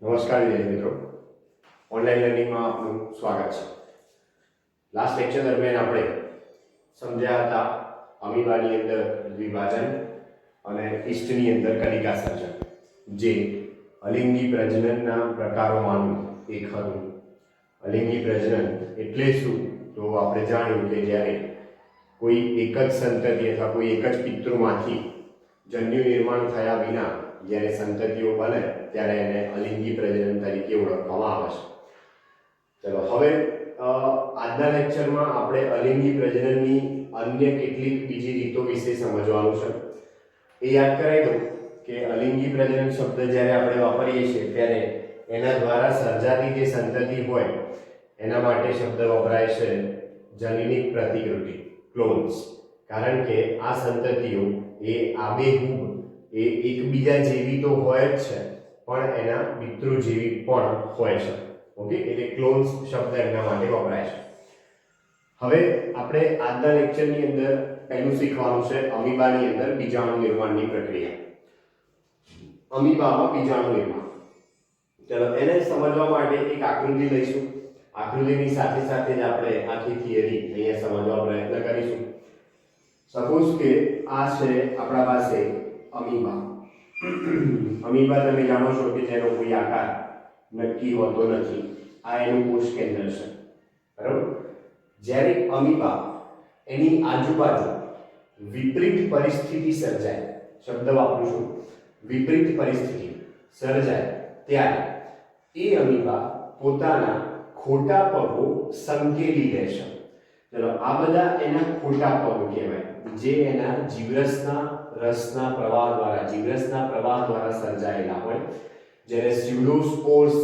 નમસ્કાર વિદ્યાર્થી મિત્રો, ઓનલાઈન લર્નિંગમાં આપનું સ્વાગત છે. લાસ્ટ લેક્ચર દરમિયાન આપણે સમજ્યા હતા અમીબાની અંદર દ્વિભાજન અને ઈસ્ટની અંદર કલિકા સર્જન, જે અલિંગી પ્રજનનના પ્રકારોમાંનું એક હતું. અલિંગી પ્રજનન એટલે શું? તો આપણે જાણ્યું કે જ્યારે કોઈ એક જ સંતતિ અથવા કોઈ એક જ પિતૃમાંથી જન્યુ નિર્માણ થયા વિના જ્યારે સંતતિઓ બને ત્યારે એને અલિંગી પ્રજનન તરીકે ઓળખવામાં આવે છે. ચલો હવે આજના લેક્ચરમાં આપણે અલિંગી પ્રજનનની અન્ય કેટલીક બીજી રીતો વિશે સમજવાનું છે. એ યાદ કરાવી દઉં કે અલિંગી પ્રજનન શબ્દ જ્યારે આપણે વાપરીએ છીએ ત્યારે એના દ્વારા સર્જાતી જે સંતતિ હોય એના માટે શબ્દ વપરાય છે જનીનિક પ્રતિકૃતિ, ક્લોન્સ. કારણ કે આ સંતતિઓ એ આબેહૂબ એ એકબીજા જેવી તો હોય જ છે, પણ એના પિતૃ જેવી પણ હોય છે. ઓકે, એટલે ક્લોન્સ શબ્દ એના માટે વપરાય છે. હવે આપણે આજના લેક્ચરની અંદર પહેલું શીખવાનું છે અમીબાની અંદર બીજાણુ નિર્માણની પ્રક્રિયા. અમીબામાં બીજાણુ નિર્માણ, ચલો એને સમજવા માટે એક આકૃતિ લઈશું. આકૃતિની સાથે સાથે જ આપણે આખી થિયરી અહીંયા સમજવા પ્રયત્ન કરીશું. સપોઝ કે આ છે આપણા પાસે અમીબા. અમીબા તમે જાણો છો કે જેનો કોઈ આકાર નક્કી હોતો નથી. આ એનું કોષ કેન્દ્ર છે, બરાબર. જ્યારે અમીબા એની આજુબાજુ વિપરીત પરિસ્થિતિ સર્જાય, શબ્દ વાપરું છું વિપરીત પરિસ્થિતિ સર્જાય, ત્યારે એ અમીબા પોતાના ખોટા પગો સંકેલી લે છે. ચલો આ બધા એના ખોટા પગ કહેવાય, જે એના જીવરસના રસના પ્રવાહ દ્વારા સર્જાયેલા હોય. જ્યારે સ્યુડોસ્પોર્સ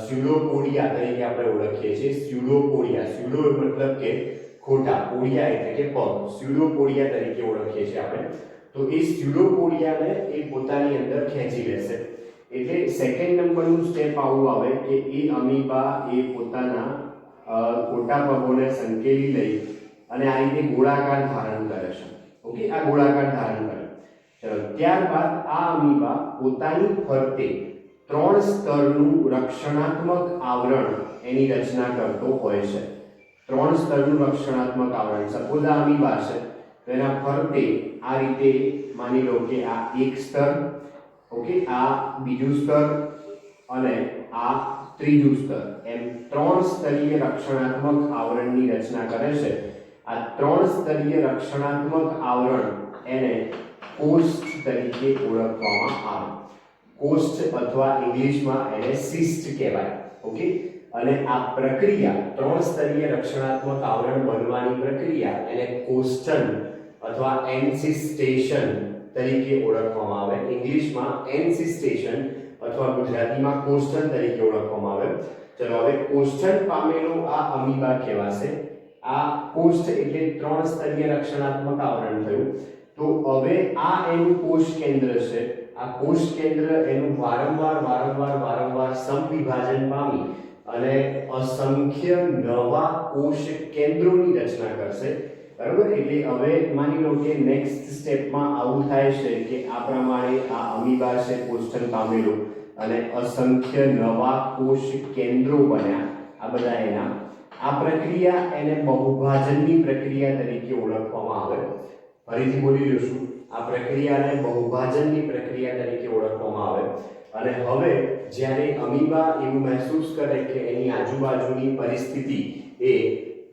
સ્યુડોપોડિયા તરીકે આપણે ઓળખીએ છીએ. સ્યુડો મતલબ કે ખોટા, પોડિયા એટલે કે પગ, સ્યુડોપોડિયા તરીકે ઓળખીએ છીએ આપણે. તો એ સ્યુડોપોડિયાને એ પોતાની અંદર ખેંચી લેશે. એટલે સેકન્ડ નંબરનું સ્ટેપ આવું આવે કે એ અમીબા એ પોતાના ખોટા પગોને સંકેલી લઈ અને આ રીતે ગોળાકાર ધારણ કરે છે. ઓકે, આ ગોળાકાર ધારણ કરે. ચલો ત્યારબાદ આ અમીબા પોતાની ફરતે 3 સ્તરનું રક્ષણાત્મક આવરણ એની રચના કરતો હોય છે. 3 સ્તરનું રક્ષણાત્મક આવરણ. સપોઝ આ અમીબા છે તો એના ફરતે આ રીતે માની લો કે આ એક સ્તર, ઓકે, આ બીજું સ્તર અને આ ત્રીજું સ્તર, એમ 3 સ્તરીય રક્ષણાત્મક આવરણની રચના કરે છે. આ 3 સ્તરીય રક્ષણાત્મક આવરણ એને કોષ્ઠ તરીકે ઓળખવામાં આવે. કોષ્ઠ અથવા ઇંગ્લિશમાં એને સિસ્ટ કહેવાય. ઓકે, અને આ પ્રક્રિયા 3 સ્તરીય રક્ષણાત્મક આવરણ બનવાની પ્રક્રિયા એને કોષ્ઠન અથવા એન્સિસ્ટેશન તરીકે ઓળખવામાં આવે. ઇંગ્લિશમાં એન્સિસ્ટેશન અથવા ગુજરાતીમાં કોષ્ઠન તરીકે ઓળખવામાં આવે. ચલો હવે કોષ્ઠન પામેલો આ અમીબા કહેવાશે. આ કોષ્ઠ એટલે 3 સ્તરીય રક્ષણાત્મક આવરણ થયું. તો હવે આ એનું કોષ કેન્દ્ર છે. આ કોષ કેન્દ્ર એનું વારંવાર સમવિભાજન પામી અને અસંખ્ય નવા કોષ કેન્દ્રોની રચના કરશે, બરાબર. એટલે હવે માની લો કે નેક્સ્ટ સ્ટેપમાં આવું થાય છે કે આ પ્રમાણે આ અમીબા છે કોષ્ઠન પામેલું અને અસંખ્ય નવા કોષ કેન્દ્રો બન્યા. આ બધા એના આ પ્રક્રિયા એને બહુભાજનની પ્રક્રિયા તરીકે ઓળખવામાં આવે. ફરીથી બોલી લઈશું, આ પ્રક્રિયાને બહુભાજનની પ્રક્રિયા તરીકે ઓળખવામાં આવે. અને હવે જ્યારે અમીબા એવું મહેસૂસ કરે કે એની આજુબાજુની પરિસ્થિતિ એ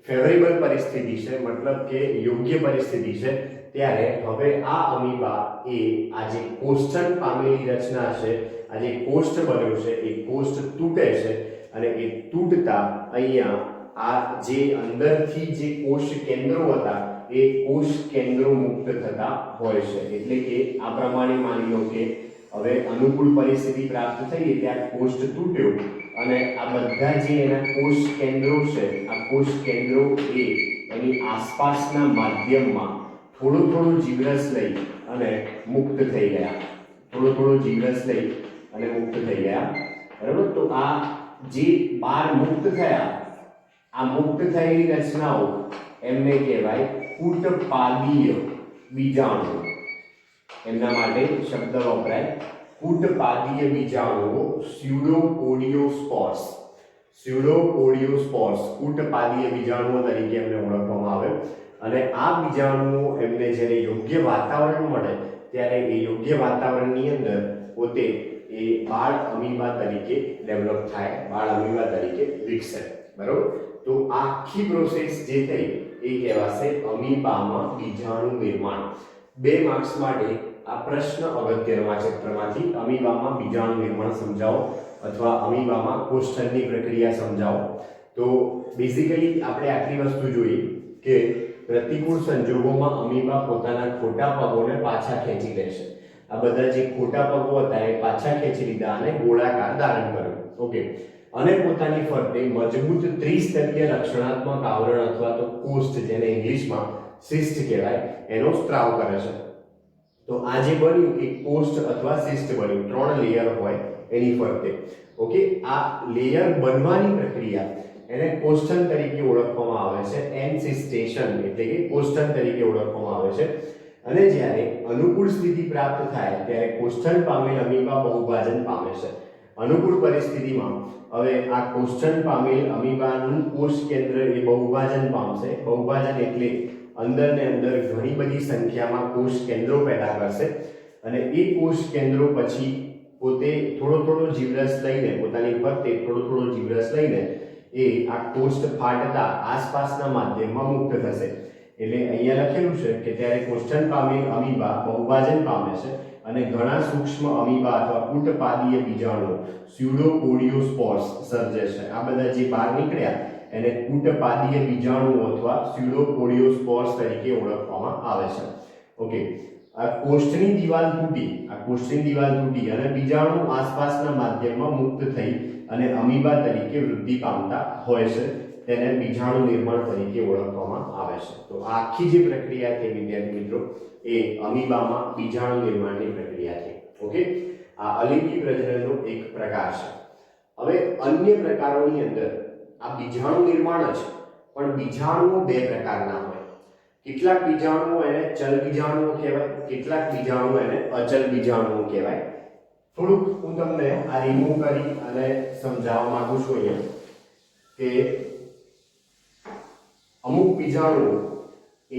ફેવરેબલ પરિસ્થિતિ છે, મતલબ કે યોગ્ય પરિસ્થિતિ છે, ત્યારે હવે આ અમીબા એ આ જે કોષ્ઠન પામેલી રચના છે, આ જે કોષ્ઠ બન્યું છે એ કોષ્ઠ તૂટે છે અને એ તૂટતા અહીંયા આ જે અંદરથી જે કોષ કેન્દ્રો હતા એ કોષ કેન્દ્રો મુક્ત થતા હોય છે. એટલે કે આ પ્રમાણે માની લો કે હવે અનુકૂળ પરિસ્થિતિ પ્રાપ્ત થઈ, ત્યાં કોષ્ઠ તૂટ્યો અને આ બધા જે એના કોષ કેન્દ્રો છે, આ કોષ કેન્દ્રો એ એની આસપાસના માધ્યમમાં થોડો જીવરસ લઈ અને મુક્ત થઈ ગયા. થોડો જીવરસ લઈ અને મુક્ત થઈ ગયા, બરાબર. તો આ જે બહાર મુક્ત થયા, આ મુક્ત થયેલી રચનાઓ એમને કહેવાય કુટપાદીય બીજાણુ. એમના માટે શબ્દ વપરાય કૂટપાદીય બીજાણુઓ સ્યુડોપોડિયોસ્પોર્સ કૂટપાદીય બીજાણુઓ તરીકે એમને ઓળખવામાં આવે અને આ બીજાણુઓ એમને જ્યારે યોગ્ય વાતાવરણ મળે ત્યારે એ યોગ્ય વાતાવરણની અંદર પોતે એ બાળ અમીબા તરીકે ડેવલપ થાય, બાળ અમીબા તરીકે વિકસે, બરોબર. તો આ આખી પ્રોસેસ જે થઈ એ કહેવાશે અમીબામાં બીજાણુ નિર્માણ. 2 માર્ક્સ માટે આ પ્રશ્ન અગત્યનો આ ચેપ્ટરમાંથી, અમીબામાં બીજાણુ નિર્માણ સમજાવો અથવા અમીબામાં કોષ્ઠણની પ્રક્રિયા સમજાવો. તો બેઝિકલી આપણે આટલી વસ્તુ જોઈ કે પ્રતિકૂળ સંજોગોમાં અમીબા પોતાના ખોટા પગોને પાછા ખેંચી લેશે. આ બધા જે ખોટા પગો હતા એ પાછા ખેંચી લીધા અને ગોળાકાર ધારણ કર્યું. ઓકે. અને પોતાની ફરતે મજબૂત ત્રિસ્તરીય રક્ષણાત્મક આવરણ અથવા તો કોષ્ઠ, જેને ઇંગ્લિશમાં સિસ્ટ કહેવાય, એનો સ્ત્રાવ કરે છે. તો આ જે બન્યું એ કોષ્ઠ અથવા સિસ્ટ બન્યું, 3 લેયર હોય એની ફરતે. ઓકે. આ લેયર બનવાની પ્રક્રિયા એને કોષ્ઠણ તરીકે ઓળખવામાં આવે છે, એન્સિસ્ટેશન એટલે કે કોષ્ઠણ તરીકે ઓળખવામાં આવે છે. અને જ્યારે અનુકૂળ સ્થિતિ પ્રાપ્ત થાય ત્યારે કોષ્ઠણ પામેલ અમીબા બહુભાજન પામે છે. અનુકૂળ પરિસ્થિતિમાં હવે આ કોષ્ઠણ પામેલ અમીબાનું કોષ કેન્દ્ર એ બહુભાજન પામશે. બહુભાજન એટલે અંદર ને અંદર ઘણી બધી સંખ્યામાં કોષ કેન્દ્રો પેદા કરશે અને એ કોષ કેન્દ્રો પછી પોતે થોડો જીવરસ લઈને, પોતાની ફરતે થોડો જીવરસ લઈને એ આ કોષ્ઠ ફાટતા આસપાસના માધ્યમમાં મુક્ત થશે. એટલે અહીંયા લખેલું છે કે ત્યારે કોષ્ઠણ પામેલ અમીબા બહુભાજન પામે છે અને ઘણા સૂક્ષ્મ અમીબા અથવા કૂટપાદીય બીજાણુઓ સ્યુડોપોડિયોસ્પોર્સ સર્જે છે. આ બધા જે બહાર નીકળ્યા એને કૂટપાદીય બીજાણુઓ અથવા સ્યુડોપોડિયોસ્પોર્સ તરીકે ઓળખવામાં આવે છે. ઓકે. આ કોષ્ઠની દીવાલ તૂટી અને બીજાણુ આસપાસના માધ્યમમાં મુક્ત થઈ અને અમીબા તરીકે વૃદ્ધિ પામતા હોય છે. તેને બીજાણુ નિર્માણ તરીકે ઓળખવામાં આવે છે. તો આ આખી જે પ્રક્રિયા છે વિદ્યાર્થી મિત્રો એ અમીબામાં બીજાણુ નિર્માણની પ્રક્રિયા છે. ઓકે. આ અલિંગી પ્રજનનનો એક પ્રકાર છે. હવે અન્ય પ્રકારોની અંદર આ બીજાણુ નિર્માણ જ, પણ બીજાણુઓ 2 પ્રકારના હોય. કેટલાક બીજાણુઓ એને ચલ બીજાણુઓ કહેવાય, કેટલાક બીજાણુઓ એને અચલ બીજાણુઓ કહેવાય. થોડુંક હું તમને આ રિમૂવ કરી અને સમજાવવા માંગુ છું અહીંયા કે અમુક બીજાણુઓ એ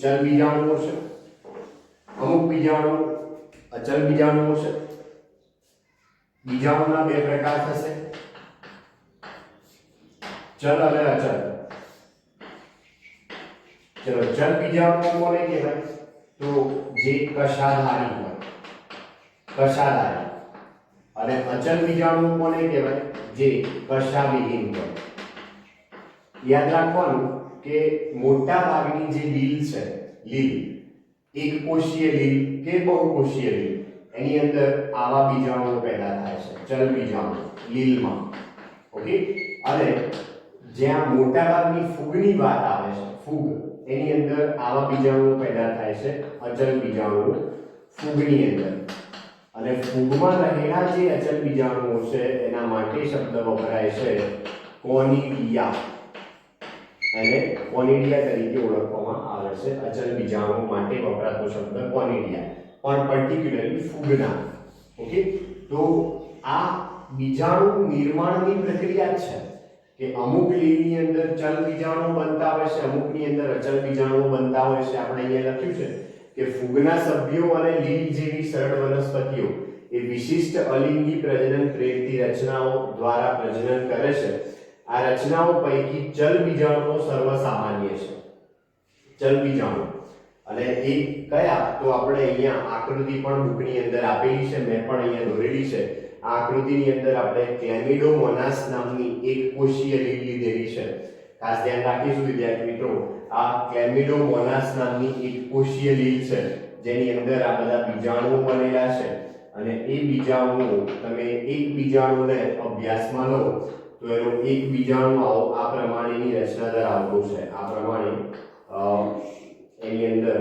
ચલ બીજાણુઓ છે, અમુક બીજાણુઓ અચલ બીજાણુઓ છે. બીજાણુના 2 પ્રકાર થશે, ચલ અને અચલ. ચલો, ચલ બીજાણુઓ કોને કહેવાય? તો જે કશાધારી હોય, કશાધારી. અને અચલ બીજાણુઓ કોને કહેવાય? જે કશાવિહીન હોય. યાદ રાખવાનું કે મોટા ભાગની જે લીલ છે, લીલ એક કોષીય લીલ કે બહુકોષીય લીલ, એની અંદર આવા બીજાણુઓ પેદા થાય છે, ચલ બીજાણુ લીલમાં. ઓકે. અને જ્યાં મોટા ભાગની ફૂગની વાત આવે છે, ફૂગ, એની અંદર આવા બીજાણુઓ પેદા થાય છે, અચલ બીજાણુઓ ફૂગની અંદર. અને ફૂગમાં રહેલા જે અચલ બીજાણુઓ છે એના માટે શબ્દ વપરાય છે કોનિડિયા. અને કોનિડિયા તરીકે ઓળખવામાં આવે છે. અચલ બીજાણુઓ માટે વપરાતો શબ્દ કોનિડિયા, પણ પર્ટિક્યુલરલી ફૂગના. ઓકે. તો આ બીજાણુ નિર્માણની પ્રક્રિયા છે કે અમુક લીલની અંદર ચલ બીજાણુ બનતા હોય છે, અમુકની અંદર અચલ બીજાણુ બનતા હોય છે. આપણે અહીંયા લખ્યું છે કે ફૂગના સભ્યો અને લીલ જેવી સરળ વનસ્પતિઓ એ વિશિષ્ટ અલિંગી પ્રજનન પ્રેરતી રચનાઓ દ્વારા પ્રજનન કરે છે. આ રચનાઓ પૈકી ચલ બીજાણુઓ સર્વસામાન્ય છે. ચલ બીજાણુ અને એ કયા? તો આપણે અહીંયા આકૃતિ પણ બુકની અંદર આપેલી છે, મેં પણ અહીંયા દોરેલી છે. આ આકૃતિની અંદર આપણે ક્લેમિડોમોનાસ નામની એક કોષીય લીલ લીધેલી છે. ખાસ ધ્યાન રાખીશું વિદ્યાર્થી મિત્રો, આ ક્લેમિડોમોનાસ નામની એક કોષીય લીલ છે જેની અંદર આ બધા બીજાણુઓ બનેલા છે. અને એ બીજાણુઓ તમે એક બીજાણુને અભ્યાસમાં લો તો એનો એક બીજાણુ આ પ્રમાણેની રચના ધરાવતો છે. આ પ્રમાણે એની અંદર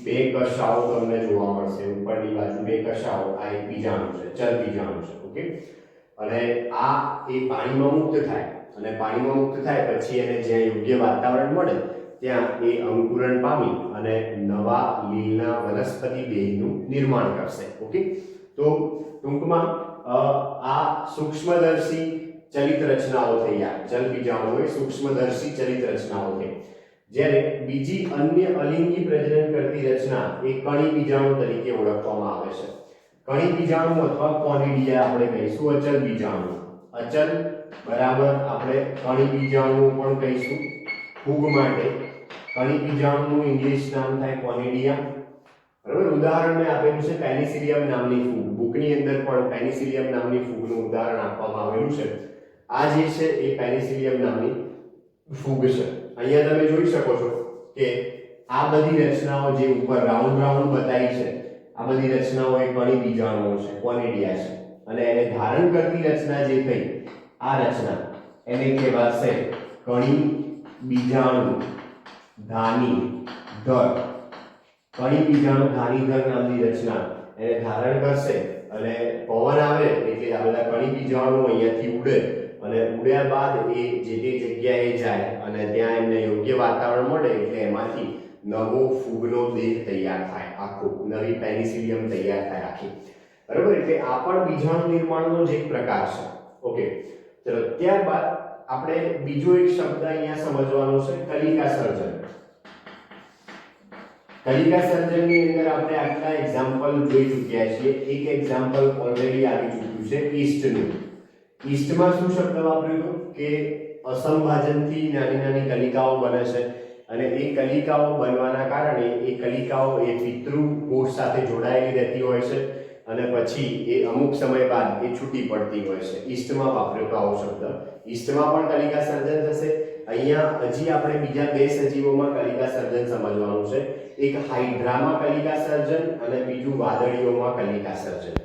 2 કશાઓ તમને જોવા મળશે. ઉપરની બાજુ 2 કશાઓ, આ એક બીજાણુ છે, ચલ બીજાણુ છે. ઓકે. અને આ એ પાણીમાં મુક્ત થાય અને પાણીમાં મુક્ત થાય પછી એને જ્યાં યોગ્ય વાતાવરણ મળે ત્યાં એ અંકુરણ પામી અને નવા લીલના વનસ્પતિ દેહનું નિર્માણ કરશે. ઓકે. તો ટૂંકમાં આ સૂક્ષ્મદર્શી ચલિત રચનાઓ થઈ આ જલ બીજાણુઓ એ સૂક્ષ્મદર્શી ચલિત રચનાઓ થઈ, જ્યારે બીજી અન્ય અલિંગી પ્રજનન કરતી રચના એ કણી બીજાણુ તરીકે ઓળખવામાં આવે છે. કણી બીજાણુ અથવા કોનિડિયા આપણે કહીશું. અચલ બીજાણુ, અચલ બરાબર આપણે કણી બીજાણુ પણ કહીશું. ફૂગ માટે કણી બીજાણુનું ઇંગ્લિશ નામ થાય કોનિડિયા. બરાબર, ઉદાહરણ મેં આપેલું છે પેનિસિલિયમ નામની ફૂગ. બુકની અંદર પણ પેનિસિલિયમ નામની ફૂગનું ઉદાહરણ આપવામાં આવેલું છે. આ જે છે એ પેનિસિલિયમ નામની ફૂગ છે. અહીંયા તમે જોઈ શકો છો કે આ બધી રચનાઓ જે ઉપર રાઉન્ડ રાઉન્ડ બતાવી છે, આ બધી રચનાઓ એ કણી બીજાણુઓ છે, કોનિડિયા છે. અને એને ધારણ કરતી રચના જે થઈ આ રચના એને કહેવાશે કણી બીજાણુ ધાની ધર. કણી બીજાણુ ધાની ધર નામની રચના એને ધારણ કરશે અને પવન આવે એટલે આ બધા કણી બીજાણુ અહીંયાથી ઉડે અને ઉડ્યા બાદ એ જે તે જગ્યાએ જાય અને ત્યાં એમને યોગ્ય વાતાવરણ મળે એટલે એમાંથી નવો ફૂગનો દેહ તૈયાર થાય, આખો નવી પેનિસિલિયમ તૈયાર થાય આખી. બરાબર, એટલે આ પણ બીજાણુ નિર્માણનો જ એક પ્રકાર છે. ઓકે, ચલો ત્યારબાદ આપણે બીજો એક શબ્દ અહીંયા સમજવાનો છે, કલિકા સર્જન. કલિકા સર્જનની અંદર આપણે આટલા એક્ઝામ્પલ જોઈ ચૂક્યા છીએ. એક એક્ઝામ્પલ ઓલરેડી આવી ચૂક્યું છે ઈસ્ટનું. ઈસ્ટમાં શું શબ્દ વાપર્યો હતો કે અસંભાજનથી નાની નાની કલિકાઓ બને છે અને એ કલિકાઓ બનવાના કારણે એ કલિકાઓ એ પિતૃ કોષ સાથે જોડાયેલી રહેતી હોય છે અને પછી એ અમુક સમય બાદ એ છૂટી પડતી હોય છે. ઈસ્ટમાં વાપર્યો તો આવો શબ્દ. ઈસ્ટમાં પણ કલિકા સર્જન થશે. અહીંયા હજી આપણે બીજા બે સજીવોમાં કલિકા સર્જન સમજવાનું છે. એક હાઇડ્રામાં કલિકા સર્જન અને બીજું વાદળીઓમાં કલિકા સર્જન.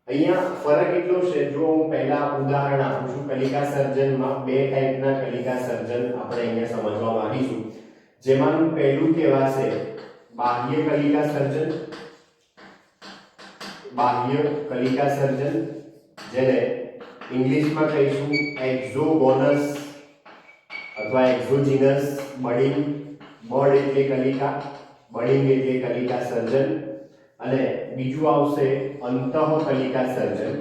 અહીંયા ફરક એટલો છે, જો હું પહેલા ઉદાહરણ આપું છું કલિકા સર્જનમાં બે ટાઈપના કલિકા સર્જન આપણે અહીંયા સમજવા માંગીશું. જેમાંનું પહેલું કહેવાશે બાહ્ય કલિકા સર્જન. બાહ્ય કલિકા સર્જન જેને ઇંગ્લિશમાં કહીશું એક્ઝોગોનસ અથવા એક્ઝોજીનસ બડિંગ. બડ એટલે કલિકા, બડિંગ એટલે કલિકા સર્જન. અને બીજું આવશે અંતઃકલિકા સર્જન.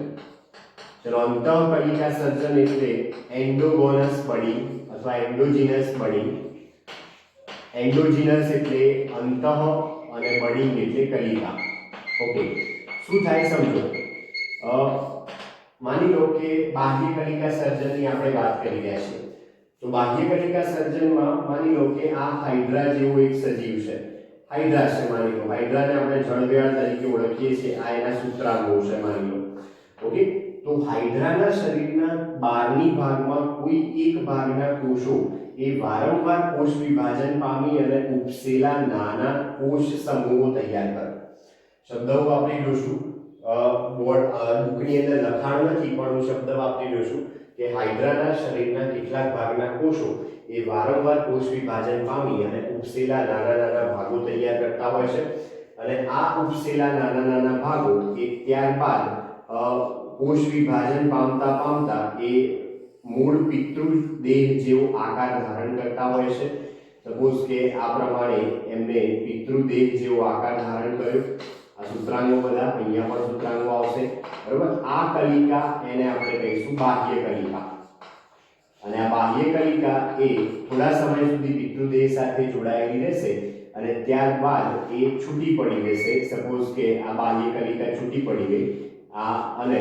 ચલો, અંતઃકલિકા સર્જન એટલે એન્ડોગોનસ બડિંગ અથવા એન્ડોજીનસ બડિંગ. એન્ડોજીનસ એટલે અંતઃ અને બડિંગ એટલે કલિકા. ઓકે, શું થાય સમજો. માની લો કે બાહ્ય કલિકા સર્જનની આપણે વાત કરી રહ્યા છીએ. તો બાહ્ય કલિકા સર્જનમાં માની લો કે આ હાઇડ્રા જેવો એક સજીવ છે. હાઇડ્રા છે માની લો. હાઇડ્રાને આપણે જળવ્યાળ તરીકે ઓળખીએ છીએ. આ એના સૂત્રાંગો છે માની લો. ઓકે, તો હાઇડ્રાના શરીરના બહારની ભાગમાં કોઈ એક ભાગના કોષો એ વારંવાર કોષ વિભાજન પામી અને ઉપસેલા નાના કોષ સમૂહો તૈયાર કરે. શબ્દો વાપરી જોશું. બુકની અંદર લખાણ નથી પણ હું શબ્દ વાપરી રહ્યો છું કે હાઇડ્રાના શરીરના કેટલાક ભાગના કોષો એ વારંવાર કોષ વિભાજન પામી અને ઉપસેલા નાના નાના ભાગો તૈયાર કરતા હોય છે. અને આ ઉપસેલા નાના નાના ભાગો એ ત્યારબાદ કોષ વિભાજન પામતા પામતા એ મૂળ પિતૃ દેહ જેવો આકાર ધારણ કરતા હોય છે. સપોઝ કે આ પ્રમાણે એમને પિતૃ દેહ જેવો આકાર ધારણ કર્યો. આ સૂત્રાંગો બધા અહીંયા પણ સૂત્રાંગો આવશે. બરાબર, આ કલિકા એને આપણે કહીશું બાહ્ય કલિકા. અને આ બાહ્ય કલિકા એ થોડા સમય સુધી પિતૃદેહ સાથે જોડાયેલી રહેશે અને ત્યારબાદ એ છૂટી પડી જશે. સપોઝ કે આ બાહ્ય કલિકા છૂટી પડી ગઈ અને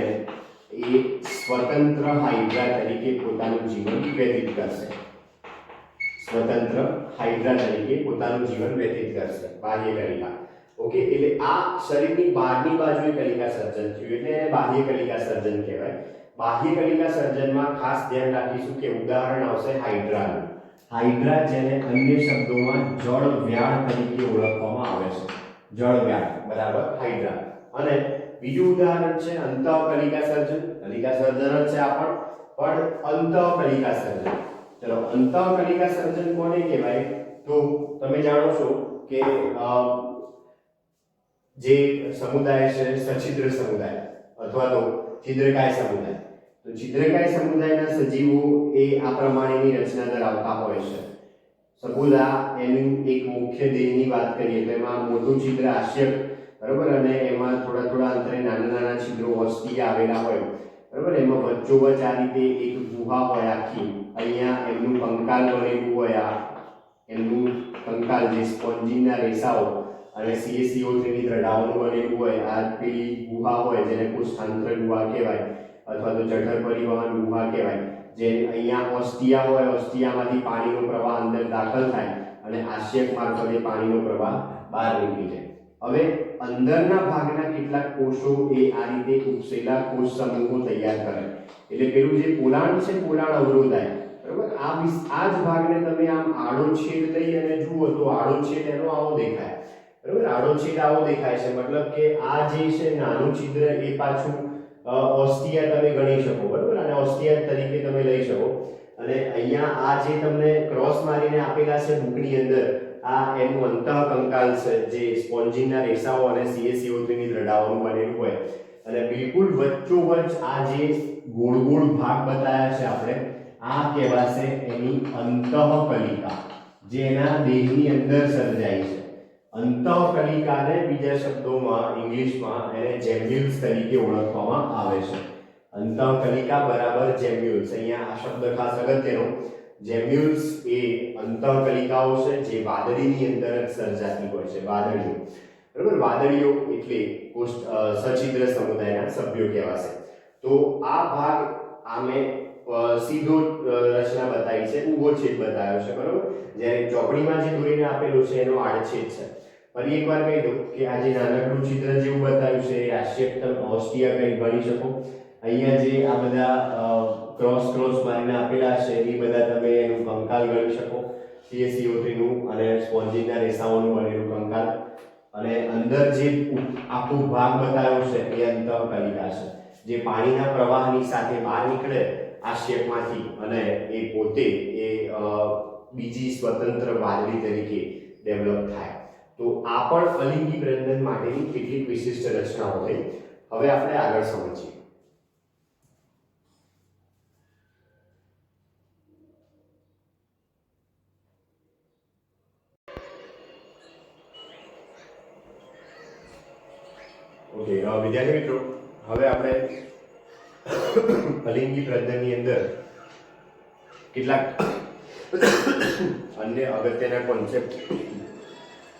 એ સ્વતંત્ર હાઇડ્રા તરીકે પોતાનું જીવન વ્યતીત કરશે. સ્વતંત્ર હાઇડ્રા તરીકે પોતાનું જીવન વ્યતીત કરશે બાહ્ય કલિકા. ઓકે, એટલે આ શરીરની બહારની બાજુએ કલિકા સર્જન થયું એટલે એને બાહ્ય કલિકા સર્જન કહેવાય. બાહ્ય કલિકા સર્જનમાં ખાસ ધ્યાન રાખીશું કે ઉદાહરણ આવશે હાઇડ્રાનું. હાઇડ્રા જેને અન્ય શબ્દોમાં જળવ્યાળ તરીકે ઓળખવામાં આવે છે. જળવ્યાળ બરાબર હાઇડ્રા. અને બીજું ઉદાહરણ છે અંતઃકલિકા સર્જન. કલિકા સર્જન જ છે આ પણ અંતઃકલિકા સર્જન. ચલો, અંતઃકલિકા સર્જન કોને કહેવાય? તો તમે જાણો છો કે જે સમુદાય છે સછિદ્ર સમુદાય અથવા તો છિદ્રકાય સમુદાય. તો છિદ્રકાય સમુદાયના સજીવો એ આ પ્રમાણેની રચના ધરાવતા હોય છે. સપોઝ આ એનું એક મુખ્ય દેહની વાત કરીએ તો એમાં મોટું છિદ્ર આશ્યક બરોબર, અને એમાં થોડા થોડા અંતરે નાના નાના છિદ્રો ઓસ્ટિયા આવેલા હોય, બરોબર, એમાં વચ્ચોવચ્ચ આ રીતે એક ગુહા હોય આખી, અહીંયા એમનું કંકાલ બનેલું હોય, આ એમનું કંકાલ જે સ્પોન્જીના રેસાઓ અને CaCO3 ની દ્રઢાઓનું બનેલું હોય, આ પેલી ગુહા હોય જેને કોષ્ઠાંતર ગુહા કહેવાય અથવા તો જઠર પરિવહન ગુહા કહેવાય, જે અહીંયા ઓસ્ટિયા હોય, ઓસ્ટિયામાંથી પાણીનો પ્રવાહ અંદર દાખલ થાય અને આશ્યક મારફતે પાણીનો પ્રવાહ બહાર નીકળી જાય. હવે અંદરના ભાગના કેટલાક કોષો એ આ રીતે ઉપસેલા કોષ સમૂહો તૈયાર કરે, એટલે પેલું જે પોલાણ છે પોલાણ અવરોધાય, બરાબર. આ જ ભાગને તમે આમ આડો છેદ લઈ અને જુઓ તો આડો છેદ એનો આવો દેખાય, બરાબર. આડો છેદ આવો દેખાય છે, મતલબ કે આ જે છે નાનું છિદ્ર એ પાછું ઓસ્ટિયા તમે ગણી શકો, બરાબર, અને ઓસ્ટિયા તરીકે તમે લઈ શકો. અને અહીંયા આ જે તમને ક્રોસ મારીને આપેલા છે બુકની અંદર, આ એનું અંતઃકંકાલ છે જે સ્પોન્જીનના રેસાઓ અને CaCO3 ની દ્રઢાઓનું બનેલું હોય, અને બિલકુલ વચ્ચોવચ્ચ આ જે ગોળ ગોળ ભાગ બતાવ્યા છે આપણે, આ કહેવાશે એની અંતઃકલિકા, જે એના દેહની અંદર સર્જાય છે. અંતઃકલિકાને બીજા શબ્દોમાં ઇંગ્લિશમાં એને જેમ્યુલ્સ તરીકે ઓળખવામાં આવે છે. અંતઃકલિકા બરાબર જેમ્યુલ્સ. અહીંયા આ શબ્દ ખાસ અગત્યનો, જેમ્યુલ્સ એ અંતઃકલિકાઓ છે જે વાદળીની અંદર જ સર્જાતી હોય છે, વાદળીઓ, બરાબર. વાદળીઓ એટલે સછિદ્ર સમુદાયના સભ્યો કહેવાશે. તો આ ભાગ આમે સીધો રચના બતાવી છે, ઊભો છેદ બતાવ્યો છે, બરાબર. જ્યારે ચોકડીમાં જે દોરીને આપેલું છે એનો આડછેદ છે. ફરી એકવાર કહી દઉં કે આ જે નાનકડું છિદ્ર જેવું બતાવ્યું છે એ આશ્યકતમ ઓસ્ટિયા કંઈ ગણી શકો. અહીંયા જે આ બધા ક્રોસ મારીને આપેલા છે એ બધા તમે એનું કંકાલ ગણી શકો, CaCO3 નું અને સ્પોન્જીનના રેસાઓનું બનેલું કંકાલ. અને અંદર જે આખો ભાગ બતાવ્યો છે એ અંતઃકલિકા છે, જે પાણીના પ્રવાહની સાથે બહાર નીકળે આશ્યકમાંથી અને એ પોતે એ બીજી સ્વતંત્ર વાદળી તરીકે ડેવલપ થાય. તો આ પણ અલિંગી પ્રજનન માટેની કેટલીક વિશિષ્ટ રચનાઓ થઈ. હવે આપણે આગળ સમજીએ. ઓકે, વિદ્યાર્થી મિત્રો, હવે આપણે અલિંગી પ્રજનનની અંદર કેટલાક અન્ય અગત્યના કોન્સેપ્ટ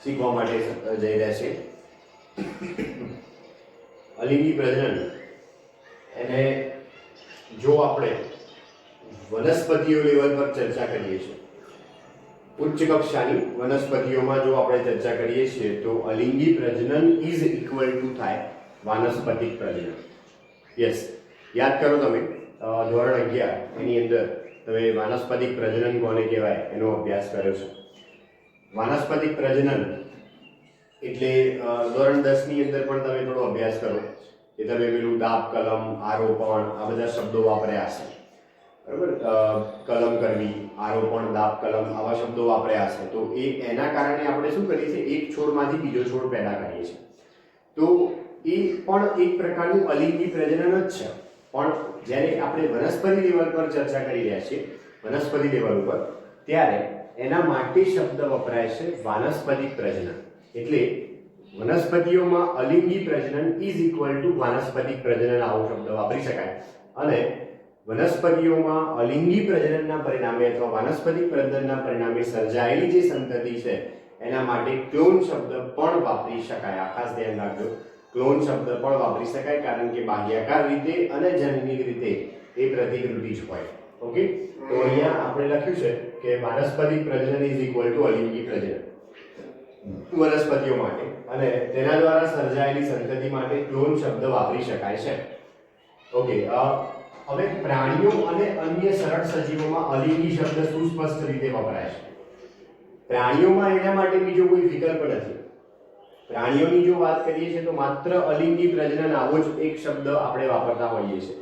શીખવા માટે જઈ રહ્યા છે. અલિંગી પ્રજનન એને જો આપણે વનસ્પતિઓ લેવલ પર ચર્ચા કરીએ છીએ, ઉચ્ચ કક્ષાની વનસ્પતિઓમાં જો આપણે ચર્ચા કરીએ છીએ તો અલિંગી પ્રજનન ઇઝ ઇક્વલ ટુ થાય વાનસ્પતિક પ્રજનન. યસ, યાદ કરો તમે ધોરણ 11 એની અંદર તમે વાનસ્પતિક પ્રજનન કોને કહેવાય એનો અભ્યાસ કર્યો છે. વાનસ્પતિક પ્રજનન એટલે ધોરણ 10 ની અંદર પણ તમે થોડો અભ્યાસ કરો કે તમે પેલું દાબ કલમ, આરોપણ, આ બધા શબ્દો વાપર્યા હશે, બરાબર. કલમ કરવી, આરોપણ, દાબ કલમ, આવા શબ્દો વાપર્યા હશે. તો એના કારણે આપણે શું કરીએ છીએ, એક છોડમાંથી બીજો છોડ પેદા કરીએ છીએ. તો એ પણ એક પ્રકારનું અલિંગી પ્રજનન જ છે. પણ જ્યારે આપણે વનસ્પતિ લેવલ પર ચર્ચા કરી રહ્યા છીએ, વનસ્પતિ લેવલ ઉપર, ત્યારે એના માટે શબ્દ વપરાય છે વાનસ્પતિક પ્રજનન. એટલે વનસ્પતિઓમાં અલિંગી પ્રજનન ઇઝ ઇક્વલ ટુ વાનસ્પતિક પ્રજનન, આવો શબ્દ વાપરી શકાય. અને વનસ્પતિઓમાં અલિંગી પ્રજનનના પરિણામે અથવા વાનસ્પતિક પ્રજનનના પરિણામે સર્જાયેલી જે સંતતિ છે એના માટે ક્લોન શબ્દ પણ વાપરી શકાય. આ ખાસ ધ્યાન રાખજો, ક્લોન શબ્દ પણ વાપરી શકાય, કારણ કે બાહ્યાકાર રીતે અને જનનિક રીતે એ પ્રતિકૃતિ જ હોય. ઓકે, તો અહીંયા આપણે લખ્યું છે કે વાનસ્પતિક પ્રજનન ઇઝ ઇક્વલ ટુ અલિંગી પ્રજનન વનસ્પતિઓ માટે, અને તેના દ્વારા સર્જાયેલી સંતતિ માટે ક્લોન શબ્દ વાપરી શકાય છે. ઓકે, હવે પ્રાણીઓ અને અન્ય સરળ સજીવોમાં અલિંગી શબ્દ સુસ્પષ્ટ રીતે વપરાય છે. પ્રાણીઓમાં એના માટે બીજો કોઈ વિકલ્પ નથી. પ્રાણીઓની જો વાત કરીએ છીએ તો માત્ર અલિંગી પ્રજનન આવો જ એક શબ્દ આપણે વાપરતા હોઈએ છીએ.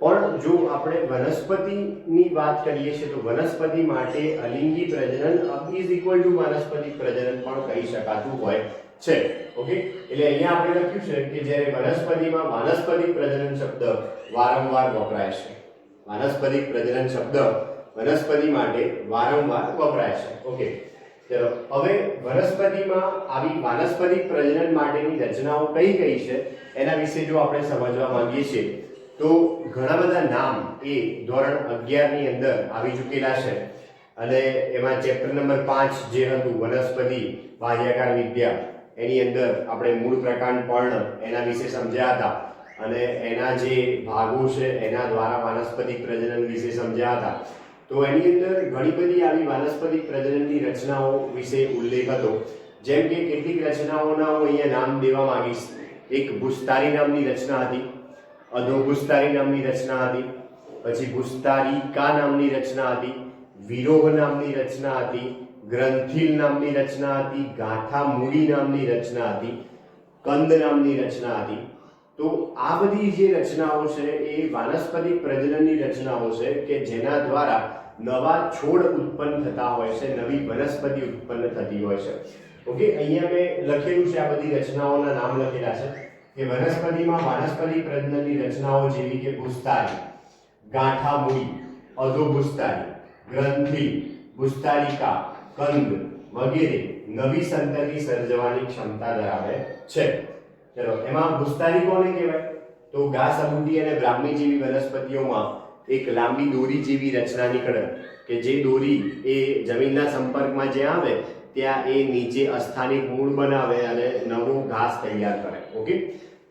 પણ જો આપણે વનસ્પતિની વાત કરીએ છીએ તો વનસ્પતિ માટે અલિંગી પ્રજનન ઇઝ ઇક્વલ ટુ વાનસ્પતિક પ્રજનન પણ કહી શકાતું હોય છે. ઓકે, એટલે અહીંયા આપણે લખ્યું છે કે જ્યારે વનસ્પતિમાં વાનસ્પતિક પ્રજનન શબ્દ વારંવાર વપરાય છે. વાનસ્પતિક પ્રજનન શબ્દ વનસ્પતિ માટે વારંવાર વપરાય છે. ઓકે, ચલો હવે વનસ્પતિમાં આવી વાનસ્પતિક પ્રજનન માટેની રચનાઓ કઈ કઈ છે એના વિશે જો આપણે સમજવા માંગીએ છીએ તો ઘણા બધા નામ એ ધોરણ 11 ની અંદર આવી ચૂકેલા છે અને એમાં ચેપ્ટર નંબર 5 જે હતું વનસ્પતિ બાહ્યાકાર વિદ્યા એની અંદર આપણે મૂળ પ્રકાંડ પર્ણ એના વિશે સમજ્યા હતા અને એના જે ભાગો છે એના દ્વારા વાનસ્પતિક પ્રજનન વિશે સમજ્યા હતા તો એની અંદર ઘણી બધી આવી વાનસ્પતિક પ્રજનનની રચનાઓ વિશે ઉલ્લેખ હતો જેમ કે કેટલીક રચનાઓના હું અહીંયા નામ દેવા માંગીશ એક ભૂસ્તારી નામની રચના હતી અધોભૂસ્તારી નામની રચના હતી પછી ભૂસ્તારિકા નામની રચના હતી વિરોહ નામની રચના હતી ગ્રંથિલ નામની રચના હતી ગાંઠામૂળી નામની રચના હતી કંદ નામની રચના હતી તો આ બધી જે રચનાઓ છે એ વાનસ્પતિક પ્રજનનની રચનાઓ છે કે જેના દ્વારા નવા છોડ ઉત્પન્ન થતા હોય છે નવી વનસ્પતિ ઉત્પન્ન થતી હોય છે ઓકે અહીંયા મેં લખેલું છે આ બધી રચનાઓના નામ લખેલા છે કે વનસ્પતિમાં વાનસ્પતિક પ્રજનનની રચનાઓ જેવી કે ભૂસ્તારી ગાંઠામૂળી અધોભૂસ્તારી ગ્રંથિ ભૂસ્તારિકા કંદ વગેરે નવી સંતતિ સર્જવાની ક્ષમતા ધરાવે છે ચલો એમાં ભૂસ્તારી કોને કહેવાય તો ઘાસ અબૂટી અને બ્રાહ્મી જેવી વનસ્પતિઓમાં એક લાંબી દોરી જેવી રચના નીકળે કે જે દોરી એ જમીનના સંપર્કમાં જ્યાં આવે ત્યાં એ નીચે અસ્થાનિક મૂળ બનાવે અને નવું ઘાસ તૈયાર કરે ઓકે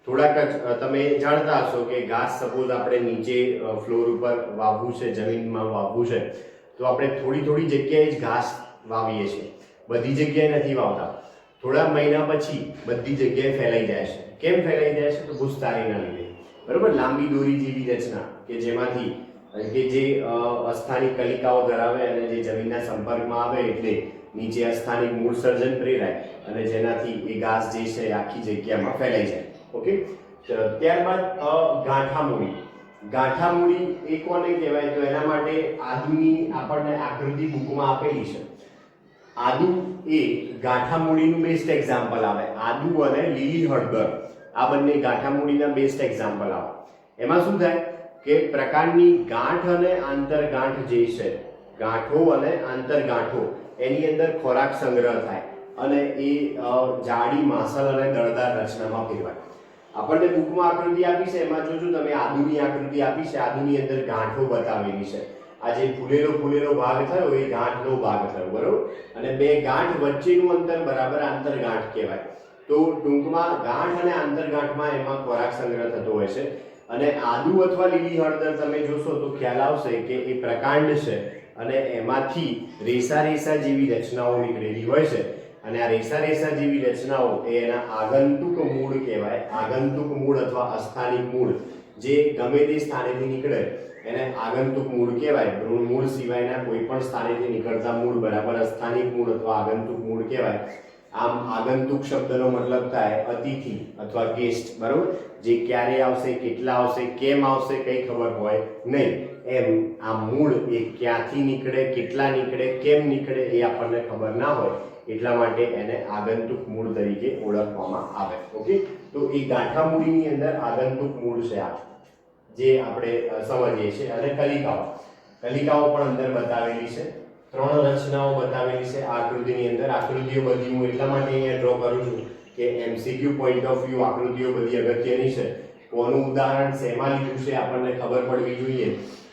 થોડાક તમે જાણતા હશો કે ઘાસ સપોઝ આપણે નીચે ફ્લોર ઉપર વાવવું છે જમીનમાં વાવવું છે તો આપણે થોડી થોડી જગ્યાએ જ ઘાસ વાવીએ છીએ બધી જગ્યાએ નથી વાવતા થોડા મહિના પછી બધી જગ્યાએ ફેલાઈ જાય છે કેમ ફેલાઈ જાય છે તો ભૂસ્તારીના લીધે બરોબર લાંબી દોરી જેવી રચના કે જેમાંથી કે જે અસ્થાનિક કલિકાઓ ધરાવે અને જે જમીનના સંપર્કમાં આવે એટલે નીચે અસ્થાનિક મૂળ સર્જન પ્રેરાય અને જેનાથી એ ઘાસ જે છે આખી જગ્યામાં ફેલાઈ જાય ઓકે ચલો ત્યારબાદ ગાંઠામૂળી ગાંઠામૂળી એ કોને કહેવાય તો એના માટે આદુની આપણને આકૃતિ બુકમાં આપેલી છે આદુ એ ગાંઠામૂળીનું બેસ્ટ એક્ઝામ્પલ આવે આદુ અને લીલી હળદર આ બંને ગાંઠામૂળીના બેસ્ટ એક્ઝામ્પલ આવે એમાં શું થાય કે પ્રકાંડની ગાંઠ અને આંતરગાંઠ જે છે ગાંઠો અને આંતરગાંઠો એની અંદર ખોરાક સંગ્રહ થાય અને એ જાડી માસલ અને દળદાર રચનામાં ફેરવાય આપણને બુકમાં આકૃતિ આપી છે એમાં જોજો તમે આદુની આકૃતિ આપી છે આદુની અંદર ગાંઠો બતાવેલી છે આ જે ફૂલેલો ભાગ થયો એ ગાંઠનો ભાગ થયો બરોબર અને બે ગાંઠ વચ્ચેનું અંતર બરાબર આંતરગાંઠ કહેવાય તો ટૂંકમાં ગાંઠ અને આંતરગાંઠમાં એમાં ખોરાક સંગ્રહ થતો હોય છે અને આદુ અથવા લીલી હળદર તમે જોશો તો ખ્યાલ આવશે કે એ પ્રકાંડ છે અને એમાંથી રેસા રેસા જેવી રચનાઓ નીકળેલી હોય છે અને આ રેસા રેસા જેવી રચનાઓ એ એના આગંતુક મૂળ કહેવાય આગંતુક મૂળ અથવા અસ્થાનિક મૂળ જે ગમે તે સ્થાનેથી નીકળે એને આગંતુક મૂળ કહેવાય ભ્રૂણ મૂળ સિવાયના કોઈ પણ સ્થાનેથી નીકળતા મૂળ બરાબર અસ્થાનિક મૂળ અથવા આગંતુક મૂળ કહેવાય આમ આગંતુક શબ્દનો મતલબ થાય અતિથિ અથવા ગેસ્ટ બરાબર જે ક્યારે આવશે કેટલા આવશે કેમ આવશે કઈ ખબર હોય નહીં એમ આ મૂળ એ ક્યાંથી નીકળે કેટલા નીકળે કેમ નીકળે એ આપણને ખબર ના હોય એટલા માટે એને આગંતુક મૂળ તરીકે ઓળખવામાં આવે ઓકે તો એ ગાંઠામૂળીની અંદર આગંતુક મૂળ છે આ જે આપણે સમજીએ છીએ અને કલિકાઓ પણ અંદર બતાવેલી છે ત્રણ રચનાઓ બતાવેલી છે આકૃતિની અંદર આકૃતિઓ બધી હું એટલા માટે અહીંયા ડ્રો કરું છું કે એમસીક્યુ પોઈન્ટ ઓફ વ્યૂ આકૃતિઓ બધી અગત્યની છે કોનું ઉદાહરણ શેમાં લીધું છે આપણને ખબર પડવી જોઈએ